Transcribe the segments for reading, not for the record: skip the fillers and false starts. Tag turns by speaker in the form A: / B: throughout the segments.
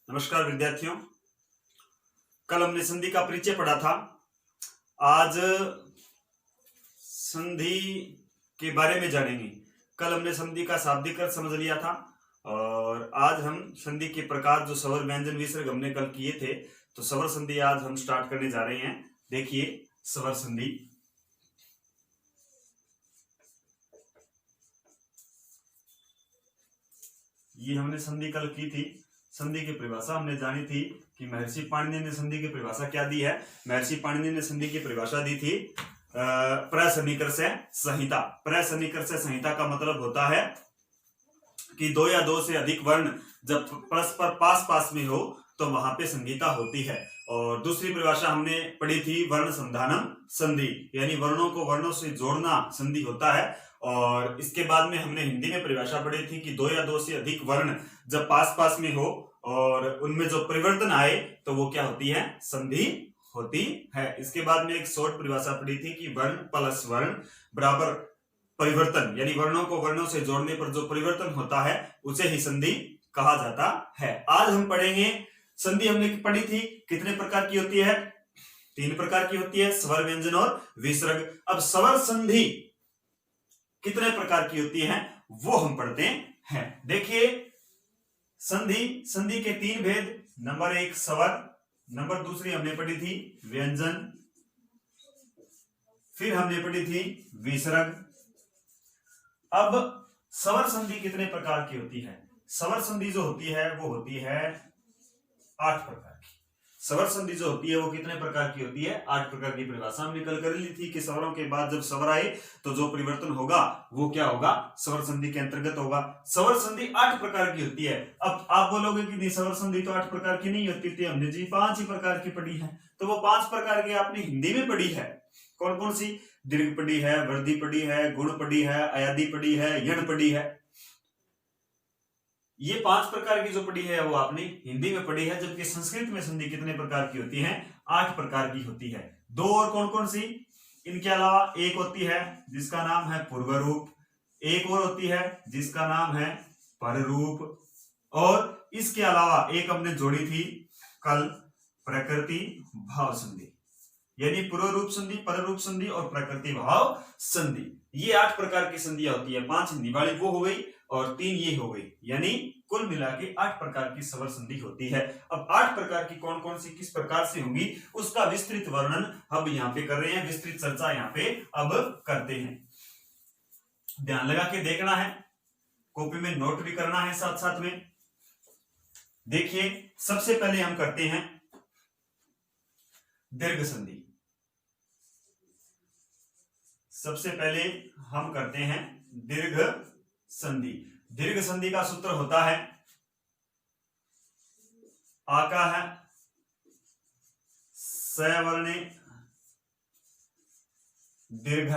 A: नमस्कार विद्यार्थियों। कल हमने संधि का परिचय पढ़ा था। आज संधि के बारे में जानेंगे। कल हमने संधि का शाब्दिक अर्थ समझ लिया था और आज हम संधि के प्रकार जो स्वर व्यंजन विसर्ग हमने कल किए थे, तो स्वर संधि आज हम स्टार्ट करने जा रहे हैं। देखिए स्वर संधि। ये हमने संधि कल की थी। संधि की परिभाषा हमने जानी थी कि महर्षि पाणिनि ने संधि की परिभाषा क्या दी है। महर्षि पाणिनि ने संधि की परिभाषा दी थी प्रसन्निकर्ष संहिता। प्रसन्निकर्ष संहिता का मतलब होता है कि दो या दो से अधिक वर्ण जब परस्पर पास पास में हो तो वहां पे संहिता होती है। और दूसरी परिभाषा हमने पढ़ी थी वर्ण संधानम संधि, यानी वर्णों को वर्णों से जोड़ना संधि होता है। और इसके बाद में हमने हिंदी में परिभाषा पढ़ी थी कि दो या दो से अधिक वर्ण जब पास पास में हो और उनमें जो परिवर्तन आए तो वो क्या होती है, संधि होती है। इसके बाद में एक शॉर्ट परिभाषा पढ़ी थी कि वर्ण प्लस वर्ण बराबर परिवर्तन, यानी वर्णों को वर्णों से जोड़ने पर जो परिवर्तन होता है उसे ही संधि कहा जाता है। आज हम पढ़ेंगे संधि। हमने पढ़ी थी कितने प्रकार की होती है, 3 प्रकार की होती है, स्वर व्यंजन और विसर्ग। अब स्वर संधि कितने प्रकार की होती है वो हम पढ़ते हैं। देखिए संधि के 3 भेद। नंबर 1 स्वर, नंबर दूसरी हमने पढ़ी थी व्यंजन, फिर हमने पढ़ी थी विसर्ग। अब स्वर संधि कितने प्रकार की होती है? स्वर संधि जो होती है वो होती है 8 प्रकार की। स्वर संधि जो होती है वो कितने प्रकार की होती है? 8 प्रकार की। परिभाषा हमने कल कर ली थी कि स्वरों के बाद जब स्वर आए तो जो परिवर्तन होगा वो क्या होगा, स्वर संधि के अंतर्गत होगा। स्वर संधि 8 प्रकार की होती है। अब आप बोलोगे कि नहीं स्वर संधि तो 8 प्रकार की नहीं होती थी, हमने जी 5 ही प्रकार की पढ़ी है। तो वो 5 प्रकार की आपने हिंदी में पढ़ी है। कौन कौन सी? दीर्घ पढ़ी है, वृद्धि पढ़ी है, गुण पढ़ी है, अयादि पढ़ी है, यण पढ़ी है। ये 5 प्रकार की जो पढ़ी है वो आपने हिंदी में पढ़ी है। जबकि संस्कृत में संधि कितने प्रकार की होती है? 8 प्रकार की होती है। 2 और कौन कौन सी? इनके अलावा एक होती है जिसका नाम है पूर्व रूप, एक और होती है जिसका नाम है पर रूप, और इसके अलावा एक हमने जोड़ी थी कल प्रकृति भाव संधि, यानी पूर्व रूप संधि, पर रूप संधि और प्रकृति भाव संधि। ये 8 प्रकार की संधियां होती है। 5 हिंदी वाली वो हो गई और 3 ये हो गई, यानी कुल मिला के 8 प्रकार की स्वर संधि होती है। अब 8 प्रकार की कौन कौन सी किस प्रकार से होंगी उसका विस्तृत वर्णन हम यहाँ पे कर रहे हैं, विस्तृत चर्चा यहाँ पे अब करते हैं। ध्यान लगा के देखना है, कॉपी में नोट भी करना है साथ साथ में। देखिए सबसे पहले हम करते हैं दीर्घ संधि। सबसे पहले हम करते हैं दीर्घ संधि। दीर्घ संधि का सूत्र होता है आका है सवर्णे दीर्घ,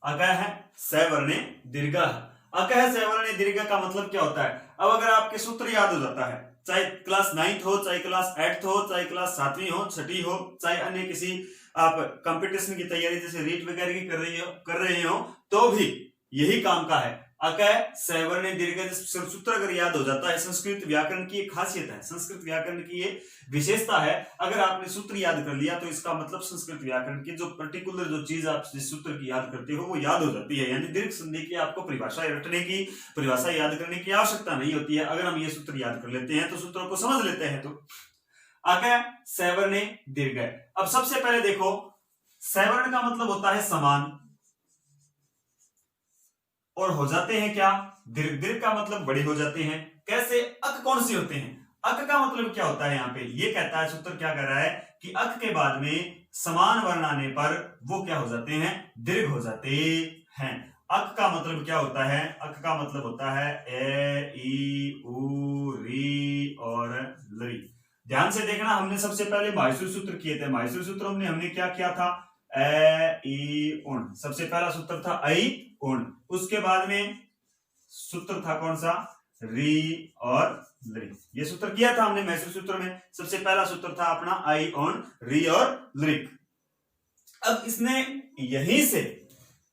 A: आका है सवर्णे दीर्घ। आका है सवर्णे दीर्घ का मतलब क्या होता है? अब अगर आपके सूत्र याद हो जाता है, चाहे क्लास 9th हो, चाहे क्लास 8th हो, चाहे क्लास 7वीं हो, 6ठी हो, चाहे अन्य किसी आप कंपटीशन की तैयारी जैसे रीट वगैरह की कर रहे हो तो भी यही काम का है। अकय सवर्णे दीर्घ सूत्र अगर याद हो जाता है, संस्कृत व्याकरण की एक खासियत है, संस्कृत व्याकरण की ये विशेषता है। अगर आपने सूत्र याद कर लिया तो इसका मतलब संस्कृत व्याकरण की जो पर्टिकुलर जो चीज आप जिस सूत्र की याद करते हो वो याद हो जाती है। यानी दीर्घ संधि की आपको परिभाषा रटने की, परिभाषा याद करने की आवश्यकता नहीं होती है। अगर हम ये सूत्र याद कर लेते हैं तो सूत्रों को समझ लेते हैं। तो अकय सवर्णे दीर्घ। अब सबसे पहले देखो, सवर्ण का मतलब होता है समान, और हो जाते हैं क्या? दीर्घ। दीर्घ का मतलब बड़े हो जाते हैं। कैसे? अक कौन से होते हैं? अक का मतलब क्या होता है? यहाँ पे ये कहता है, सूत्र क्या कह रहा है कि अक के बाद में समान वर्ण आने पर वो क्या हो जाते हैं? दीर्घ हो जाते हैं। अक का मतलब क्या होता है? अक का मतलब होता है ए, ई, उ, री और लरी। ध्यान से देखना, हमने सबसे पहले माहेश्वर सूत्र किए थे। माहेश्वर सूत्र हमने क्या किया था? ए, ई, उण। सबसे पहला सूत्र था ऐ उण। उसके बाद में सूत्र था कौन सा? री और लरी। ये सूत्र किया था हमने मैसूर सूत्र में। सबसे पहला सूत्र था अपना आई ऑन री और लिरिक। अब इसने यहीं से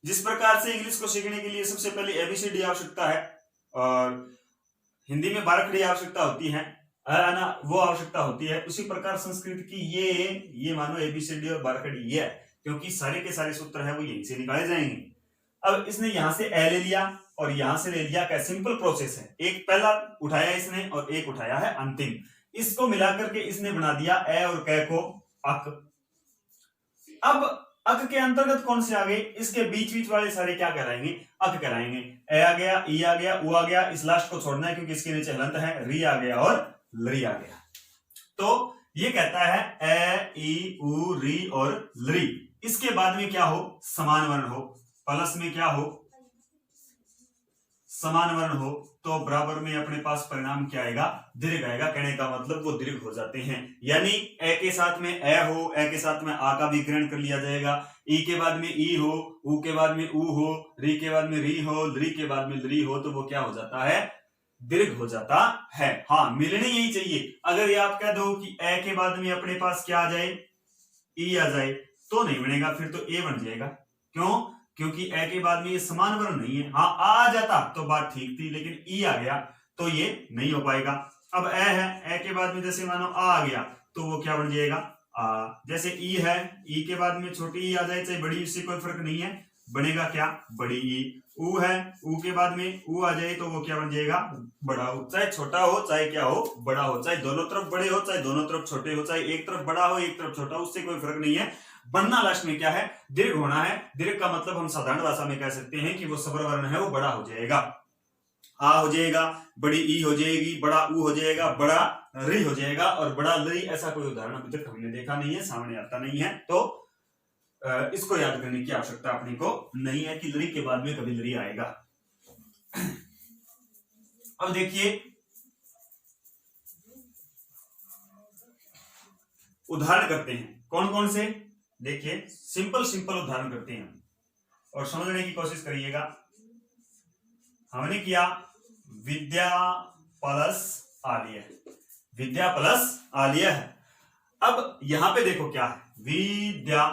A: जिस प्रकार से इंग्लिश को सीखने के लिए सबसे पहले एबीसीडी आवश्यकता है और हिंदी में 12 खड़ी आवश्यकता होती है, है ना, वो आवश्यकता होती है। उसी प्रकार संस्कृत की ये मानो एबीसीडी और बारकड़ी ये है, क्योंकि सारे के सारे सूत्र है वो यहीं से निकाले जाएंगे। अब इसने यहां से ए ले लिया और यहां से ले लिया, क्या सिंपल प्रोसेस है। एक पहला उठाया इसने और एक उठाया है अंतिम, इसको मिलाकर के इसने बना दिया ए और कै को अक। अब अक के अंतर्गत कौन से आ गए, इसके बीच बीच वाले सारे क्या कहलाएंगे, अक कहलाएंगे। ए आ गया, ई आ गया, उ आ गया, इस लास्ट को छोड़ना है क्योंकि इसके नीचे हलंत है, री आ गया और लरी आ गया। तो ये कहता है ए, ई, उ, री और लरी। इसके बाद में क्या हो, समान वर्ण हो, प्लस में क्या हो, समान वर्ण हो, तो बराबर में अपने पास परिणाम क्या आएगा, दीर्घ आएगा। कहने का मतलब वो दीर्घ हो जाते हैं, यानी ए के साथ में ए हो, ए के साथ में आ का भी ग्रहण कर लिया जाएगा, ई के बाद में ई हो, उ के बाद में उ हो, री के बाद में री हो, लरी के बाद में लरी हो, तो वो क्या हो जाता है, दीर्घ हो जाता है। हाँ, मिलने यही चाहिए। अगर ये आप कह दो कि ए के बाद में अपने पास क्या आ जाए, ई आ जाए, तो नहीं बनेगा, फिर तो ए बन जाएगा। क्यों, क्योंकि ए के बाद में ये समान वर्ण नहीं है। हाँ, आ जाता तो बात ठीक थी, लेकिन ई आ गया तो ये नहीं हो पाएगा। अब ए है, ए के बाद में जैसे मानो आ गया तो वो क्या बन जाएगा, आ। जैसे ई है, ई के बाद में छोटी ई आ जाए चाहे बड़ी, इससे कोई फर्क नहीं है, बनेगा क्या, बड़ी ई। उ है, उ के बाद में उ आ जाए तो वो क्या बन जाएगा, बड़ा उ। चाहे छोटा हो चाहे क्या हो, बड़ा हो, चाहे दोनों तरफ बड़े हो चाहे दोनों तरफ छोटे हो, चाहे एक तरफ बड़ा हो एक तरफ छोटा हो, उससे कोई फर्क नहीं है। बनना लास्ट में क्या है, दीर्घ होना है। दीर्घ का मतलब हम साधारण भाषा में कह सकते हैं कि वो सबर वर्ण है वो बड़ा हो जाएगा, आ हो जाएगा, बड़ी ई हो जाएगी, बड़ा उ हो जाएगा, बड़ा री हो जाएगा और बड़ा लरी। ऐसा कोई उदाहरण अभी तक हमने देखा नहीं है, सामने आता नहीं है, तो इसको याद करने की आवश्यकता अपने को नहीं है कि लरी के बाद में कभी लरी आएगा। अब देखिए उदाहरण करते हैं, कौन कौन से, देखिए सिंपल उदाहरण करते हैं और समझने की कोशिश करिएगा। हमने किया विद्या प्लस आलिया, विद्या प्लस आलिया है। अब यहां पे देखो क्या है, विद्या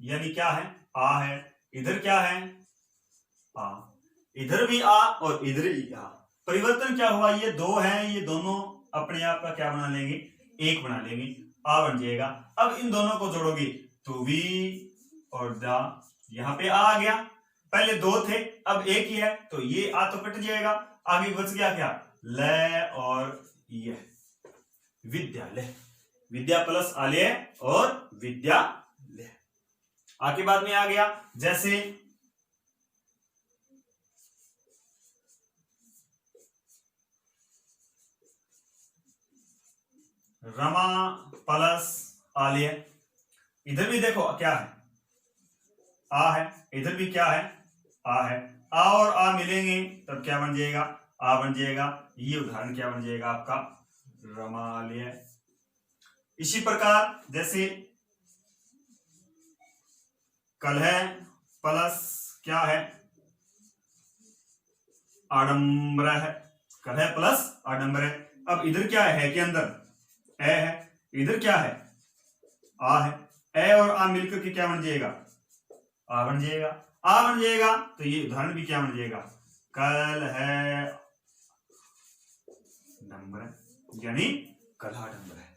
A: यानी क्या है, आ है, इधर क्या है, आ, इधर भी आ और इधर भी आ। परिवर्तन क्या हुआ, ये दो है, ये दोनों अपने आप का क्या बना लेंगे, एक बना लेंगे, आ बन जाएगा। अब इन दोनों को जोड़ोगे तो वी और दा, यहां पे आ गया, पहले दो थे अब एक ही है, तो ये आ तो कट जाएगा, आगे बच गया क्या, ल और ये, विद्यालय। विद्या प्लस आलय और विद्यालय। आगे बाद में आ गया, जैसे रमा प्लस आलिया। इधर भी देखो क्या है, आ है, इधर भी क्या है, आ है, आ और आ मिलेंगे तब क्या बन जाएगा, आ बन जाएगा। ये उदाहरण क्या बन जाएगा आपका, रमालय। इसी प्रकार जैसे कलह प्लस क्या है, आडंबर है, कलह प्लस आडंबर है। अब इधर क्या है के अंदर ए है, इधर क्या है, आ है, ए और आ मिलकर के क्या बन जाएगा, आ बन जाएगा। आ बन जाएगा तो ये उदाहरण भी क्या बन जाएगा, कल है डंबर, यानी कलह डंबर है।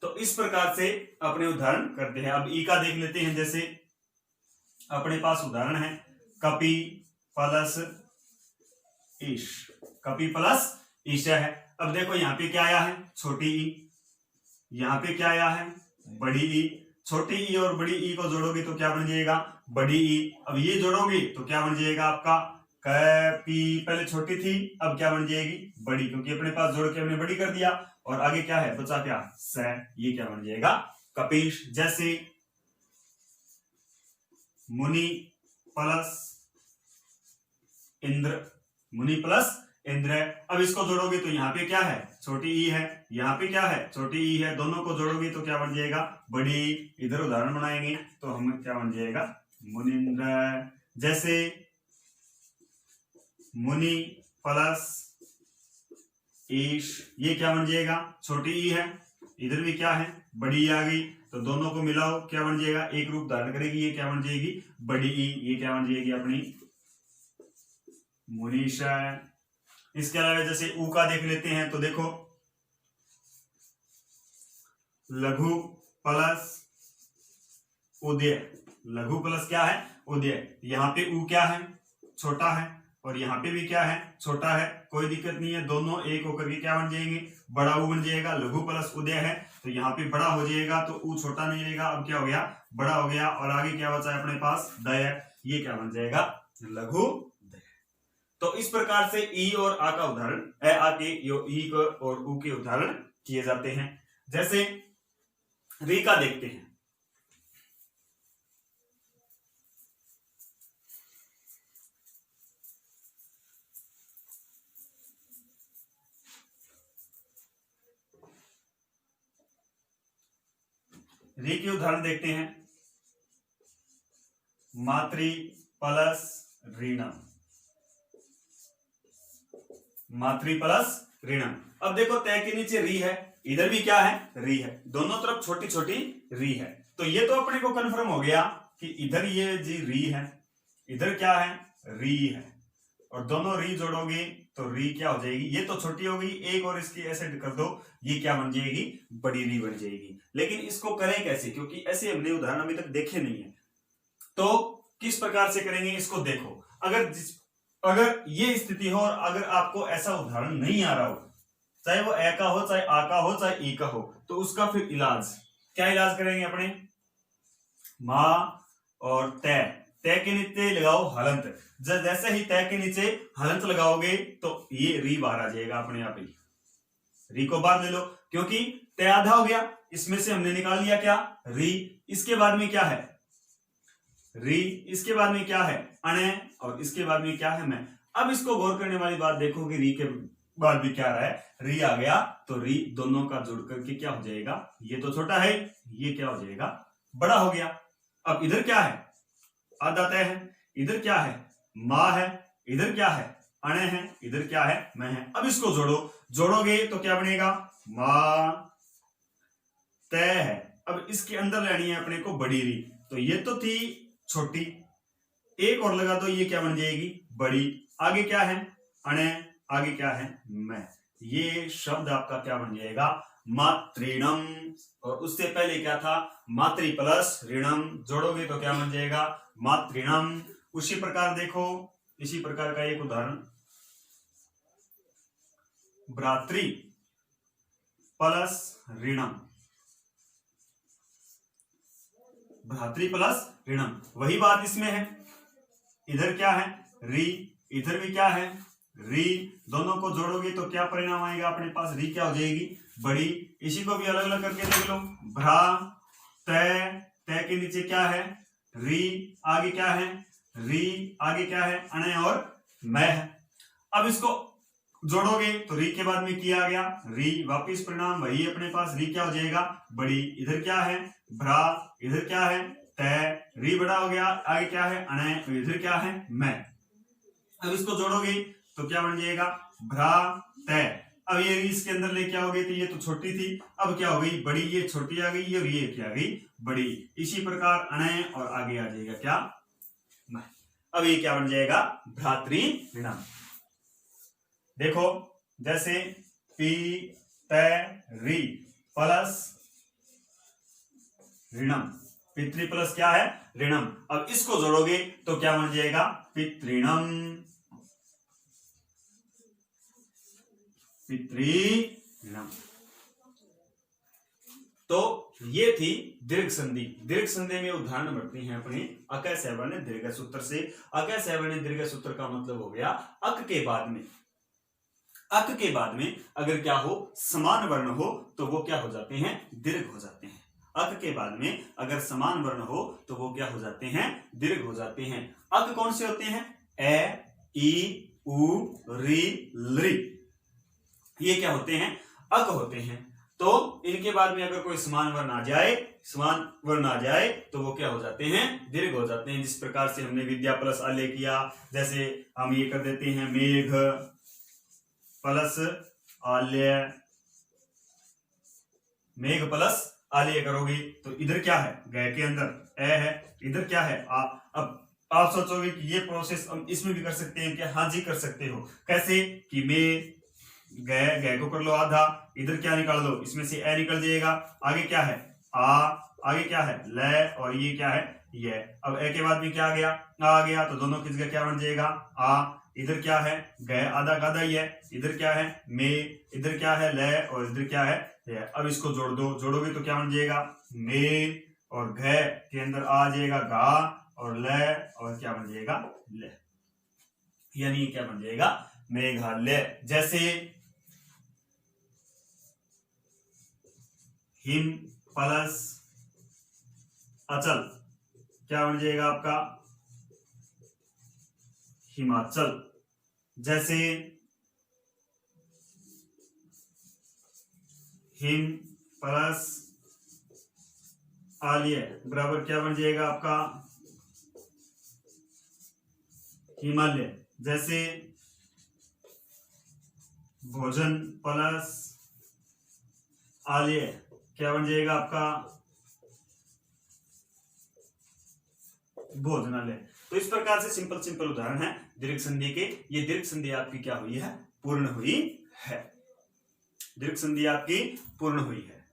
A: तो इस प्रकार से अपने उदाहरण करते हैं। अब ई का देख लेते हैं, जैसे अपने पास उदाहरण है कपि प्लस ईश, कपि प्लस ईश है। अब देखो यहाँ पे क्या आया है, छोटी ई, यहाँ पे क्या आया है, बड़ी ई। छोटी ई और बड़ी ई को जोड़ोगे तो क्या बन जाएगा, बड़ी ई। अब ये जोड़ोगे तो क्या बन जाएगा आपका, कपि, पहले छोटी थी अब क्या बन जाएगी, बड़ी, क्योंकि अपने पास जोड़ के हमने बड़ी कर दिया। और आगे क्या है, बचा क्या, स, ये क्या बन जाएगा, कपीश। जैसे मुनि प्लस इंद्र, मुनि प्लस इंद्र। अब इसको जोड़ोगे तो यहाँ पे क्या है, छोटी ई है, यहाँ पे क्या है, छोटी ई है, दोनों को जोड़ोगे तो क्या बन जाएगा, बड़ी। इधर उदाहरण बनाएंगे तो हमें क्या बन जाएगा, मुनिंद्र। जैसे मुनि प्लस ईश, ये क्या बन जाएगा, छोटी ई है, इधर भी क्या है, बड़ी ई आ गई, तो दोनों को मिलाओ क्या बन जाएगा, एक रूप धारण करेगी, ये क्या बन जाएगी, बड़ी ई। ये क्या बन जाएगी अपनी मुनीषा। इसके अलावा जैसे ऊ का देख लेते हैं तो देखो लघु प्लस उदय, लघु प्लस क्या है उदय। यहाँ पे ऊ क्या है छोटा है और यहाँ पे भी क्या है छोटा है, कोई दिक्कत नहीं है, दोनों एक होकर के क्या बन जाएंगे बड़ा ऊ बन जाएगा। लघु प्लस उदय है तो यहाँ पे बड़ा हो जाएगा तो ऊ छोटा नहीं रहेगा, अब क्या हो गया बड़ा हो गया और आगे क्या बचा है अपने पास दय, ये क्या बन जाएगा लघु दय। तो इस प्रकार से ई और आ का उदाहरण आ के ई और ऊ के उदाहरण किए जाते हैं। जैसे री का देखते हैं, री के उदाहरण देखते हैं, मातृ प्लस ऋणम, मातृ प्लस ऋणम। अब देखो तय के नीचे री है, इधर भी क्या है री है, दोनों तरफ छोटी छोटी री है, तो ये तो अपने को कंफर्म हो गया कि इधर ये जी री है, इधर क्या है री है, और दोनों री जोड़ोगे तो री क्या हो जाएगी, ये तो छोटी हो गई एक और इसकी ऐसे कर दो, ये क्या बन जाएगी बड़ी री बन जाएगी। लेकिन इसको करें कैसे, क्योंकि ऐसे हमने उदाहरण अभी तक देखे नहीं है, तो किस प्रकार से करेंगे इसको देखो। अगर ये स्थिति हो और अगर आपको ऐसा उदाहरण नहीं आ रहा हो, चाहे वो ए का हो चाहे आ का हो चाहे ई का हो, तो उसका फिर इलाज क्या इलाज करेंगे अपने, माँ और तय, तय के नीचे लगाओ हलंत, जैसे ही तय के नीचे हलंत लगाओगे तो ये री बाहर आ जाएगा अपने आप ही, री को बाहर ले लो, क्योंकि तय आधा हो गया, इसमें से हमने निकाल लिया क्या री, इसके बाद में क्या है री, इसके बाद में क्या है अणे, और इसके बाद में क्या है मैं। अब इसको गौर करने वाली बात देखो कि री के बाद भी क्या रहा है, री आ गया तो री दोनों का जोड़ करके क्या हो जाएगा, ये तो छोटा है, ये क्या हो जाएगा बड़ा हो गया। अब इधर क्या है आधा तय है, इधर क्या है माँ है, इधर क्या है अणे है, इधर क्या है मैं है। अब इसको जोड़ो, जोड़ोगे तो क्या बनेगा माँ तय है। अब इसके अंदर लेनी है अपने को बड़ी री, तो ये तो थी छोटी, एक और लगा दो ये क्या बन जाएगी बड़ी, आगे क्या है अणे, आगे क्या है मैं, ये शब्द आपका क्या बन जाएगा मातृणम। और उससे पहले क्या था मातृ प्लस ऋणम, जोड़ोगे तो क्या बन जाएगा मातृणम। उसी प्रकार देखो, इसी प्रकार का एक उदाहरण, भ्रातृ प्लस ऋणम, भ्रातृ प्लस ऋणम, वही बात इसमें है, इधर क्या है री, इधर भी क्या है री, दोनों को जोड़ोगे तो क्या परिणाम आएगा अपने पास, री क्या हो जाएगी बड़ी। इसी को भी अलग अलग करके देख लो, भ्रा तय, तय के नीचे क्या है री, आगे क्या है री, आगे क्या है अणे और मैं है। अब इसको जोड़ोगे तो री के बाद में किया गया री, वापिस परिणाम वही अपने पास, री क्या हो जाएगा बड़ी, इधर क्या है भ्रा, इधर क्या है तय, री बड़ा हो गया, आगे क्या है अणे, इधर क्या है मैं। अब इसको जोड़ोगे तो क्या बन जाएगा भ्रा तय। अब ये री इसके अंदर लेके आओगे तो ये तो छोटी थी, अब क्या हो गई बड़ी, ये छोटी आ गई और ये क्या आ गई बड़ी। इसी प्रकार अणे और आगे आ जाएगा क्या मैं। अब ये क्या बन जाएगा भ्रातृ ऋणम। देखो जैसे पी तय री प्लस ऋणम, पितृ प्लस क्या है ऋणम। अब इसको जोड़ोगे तो क्या बन जाएगा पितृणम, पितृणम। तो ये थी दीर्घ संधि। दीर्घ संधि में उदाहरण बढ़ती हैं अपने अक सैवर्ण दीर्घ सूत्र से। अक सैवर्ण दीर्घ सूत्र का मतलब हो गया अक के बाद में, अक के बाद में अगर क्या हो समान वर्ण हो तो वो क्या हो जाते हैं दीर्घ हो जाते हैं। अक के बाद में अगर समान वर्ण हो तो वो क्या हो जाते हैं दीर्घ हो जाते हैं। अक कौन से होते हैं ए ई उ री लृ, ये क्या होते हैं अक होते हैं। तो इनके बाद में अगर कोई समान वर्ण आ जाए, समान वर्ण आ जाए तो वो क्या हो जाते हैं दीर्घ हो जाते हैं। जिस प्रकार से हमने विद्या प्लस आल्य किया, जैसे हम ये कर देते हैं मेघ प्लस आल्य, मेघ प्लस आल्य करोगे तो इधर क्या है गए के अंदर ए है, इधर क्या है आ। अब आप सोचोगे कि ये प्रोसेस हम इसमें भी कर सकते हैं क्या, हाँ जी कर सकते हो। कैसे कि गए, गए को कर लो आधा, इधर क्या निकाल दो, इसमें से ए निकल जाएगा। आगे क्या है आ, आगे क्या है ले, और ये क्या है ये। अब ए के बाद भी क्या आ गया आ गया, तो दोनों की जगह क्या बन जाएगा आ। इधर क्या है गए, आधा का आधा ही है। इधर क्या है मे, इधर क्या है ले, और इधर क्या है ये। अब इसको जोड़ दो, जोड़ोगे तो क्या बन जाएगा मे, और घ के अंदर आ जाएगा गा, और ले, और क्या बन जाएगा ले, यानी क्या बन जाएगा मेघालय। जैसे हिम प्लस अचल क्या बन जाएगा आपका हिमाचल। जैसे हिम प्लस आलिय बराबर क्या बन जाएगा आपका हिमालय। जैसे भोजन प्लस आलिय क्या बन जाएगा आपका भोजनालय। तो इस प्रकार से सिंपल सिंपल उदाहरण है दीर्घ संधि के। ये दीर्घ संधि आपकी क्या हुई है पूर्ण हुई है, दीर्घ संधि आपकी पूर्ण हुई है।